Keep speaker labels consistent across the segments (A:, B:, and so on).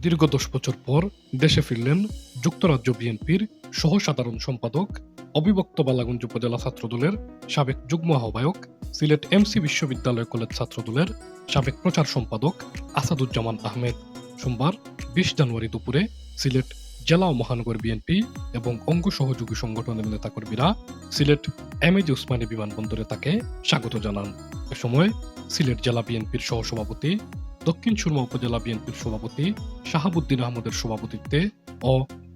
A: দীর্ঘ ১০ বছর পর দেশে ফিরলেন যুক্তরাজ্য বিএনপির সহ-সাধারণ সম্পাদক, অবিভক্ত বালাগঞ্জ উপজেলা ছাত্রদলের সাবেক যুগ্ম আহ্বায়ক, সিলেট এমসি বিশ্ববিদ্যালয় কলেজ ছাত্রদলের সাবেক প্রচার সম্পাদক আসাদুজ্জামান আহমেদ সোমবার ২০ জানুয়ারি দুপুরে সিলেট জেলা ও মহানগর বিএনপি এবং অঙ্গ সহযোগী সংগঠনের নেতাকর্মীরা সিলেট এমএজি ওসমানী বিমানবন্দরে তাকে স্বাগত জানান। এ সময় সিলেট জেলা বিএনপির সহসভাপতি, দক্ষিণ সুরমা উপজেলা বিএনপির সভাপতি শাহাবুদ্দিন আহমদের সভাপতিত্বে ও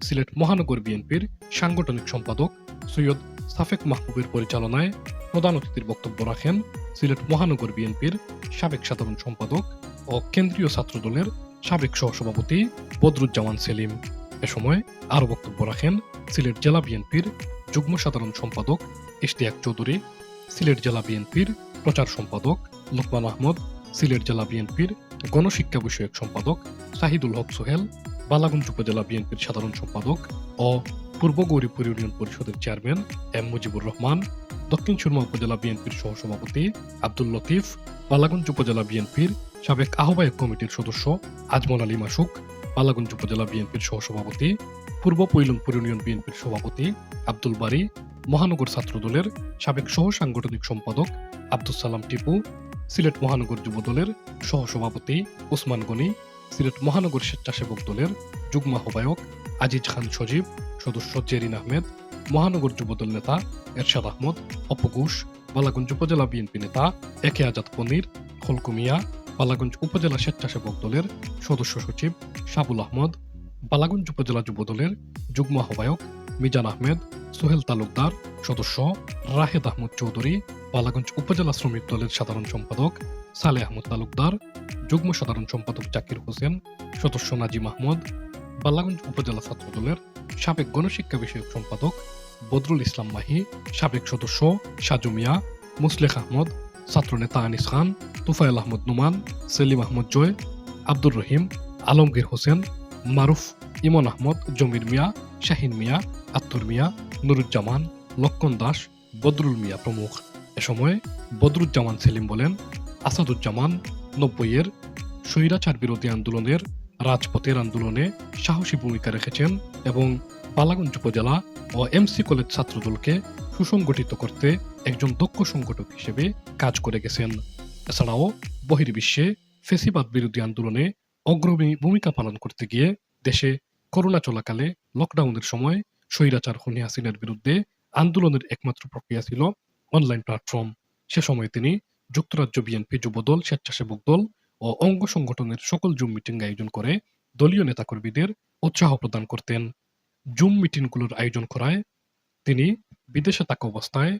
A: সিলেট মহানগর বিএনপির সাংগঠনিক সম্পাদক সৈয়দ সাফেক মাহবুবের পরিচালনায় প্রধান অতিথির বক্তব্য রাখেন সিলেট মহানগর বিএনপির সাবেক সাধারণ সম্পাদক ও কেন্দ্রীয় ছাত্রদলের সাবেক সহসভাপতি বদরুজ্জামান সেলিম। এ সময় আরও বক্তব্য রাখেন সিলেট জেলা বিএনপির যুগ্ম সাধারণ সম্পাদক ইশতিয়াক চৌধুরী, সিলেট জেলা বিএনপির প্রচার সম্পাদক লোকমান আহমদ, সিলেট জেলা বিএনপির গণশিক্ষা বিষয়ক সম্পাদক শাহিদুল হক সোহেল, বালাগঞ্জ উপজেলা বিএনপির সাধারণ সম্পাদক ও পূর্ব গৌরীপুর ইউনিয়ন পরিষদের চেয়ারম্যান এম মুজিবুর রহমান, দক্ষিণ সুরমা উপজেলা বিএনপির সহসভাপতি আব্দুল লতিফ, বালাগঞ্জ উপজেলা বিএনপির সাবেক আহ্বায়ক কমিটির সদস্য আজমল আলী মাসুক, বালাগঞ্জ উপজেলা বিএনপির সহসভাপতি, পূর্ব পৈলনপুর ইউনিয়ন বিএনপির সভাপতি আব্দুল বারী, মহানগর ছাত্রদলের সাবেক সহ সাংগঠনিক সম্পাদক আব্দুস সালাম টিপু, সিলেট মহানগর যুবদলের সহসভাপতি ওসমান গনি, সিলেট মহানগর স্বেচ্ছাসেবক দলের যুগ্ম আহ্বায়ক আজিজ খান সজীব, সদস্য জেরিন আহমেদ, মহানগর যুবদল নেতা এরশাদ আহমদ, অপঘোষ, বালাগঞ্জ উপজেলা বিএনপি নেতা একে আজাদ পনির, খলকু মিয়া, বালাগঞ্জ উপজেলা স্বেচ্ছাসেবক দলের সদস্য সচিব সাবুল আহমদ, বালাগঞ্জ উপজেলা যুবদলের যুগ্ম আহ্বায়ক মিজান আহমেদ, সোহেল তালুকদার, সদস্য রাহেদ আহমদ চৌধুরী, বালাগঞ্জ উপজেলা শ্রমিক দলের সাধারণ সম্পাদক সালেহ আহমদ তালুকদার, যুগ্ম সাধারণ সম্পাদক জাকির হোসেন, সদস্য নাজিম আহমদ, বালাগঞ্জ উপজেলা ছাত্রদলের সাবেক গণশিক্ষা বিষয়ক সম্পাদক বদরুল ইসলাম মাহি, সাবেক সদস্য সাজু মিয়া, মুসলেখ আহমদ, ছাত্রনেতা আনিস খান, তুফাইল আহমদ নুমান, সেলিম আহমদ জয়, আব্দুর রহিম, আলমগীর হোসেন, মারুফ, ইমন আহমদ, জমির মিয়া, শাহিন মিয়া, আত্তর মিয়া, নুরুজ্জামান, লক্ষণ দাস, বদরুল মিয়া প্রমুখ। এ সময় বদরুজ্জামান সেলিম বলেন, আসাদুজ্জামান ৯০-এর স্বৈরাচার বিরোধী আন্দোলনের রাজপথের আন্দোলনে সাহসী ভূমিকা রেখেছেন এবং বালাগঞ্জ উপজেলা ও এমসি কলেজ ছাত্রদলকে সুসংগঠিত করতে একজন দক্ষ সংগঠক হিসেবে কাজ করে গেছেন। এছাড়াও বহির্বিশ্বে ফেসিবাদ বিরোধী আন্দোলনে অগ্রণী ভূমিকা পালন করতে গিয়ে দেশে করোনা চলাকালে লকডাউনের সময় স্বৈরাচার খুনি হাসিনার বিরুদ্ধে আন্দোলনের একমাত্র প্রক্রিয়া ছিল অনলাইন প্ল্যাটফর্ম। সে সময় তিনি যুক্তরাজ্য বিএনপি যুবদল, স্বেচ্ছাসেবক দল ও অঙ্গ সংগঠনের সকল জুম মিটিং আয়োজন করে দলীয় নেতাকর্মীদের উৎসাহ প্রদান করতেন। জুম মিটিংগুলোর আয়োজন করায় তিনি বিদেশে থাকা অবস্থায়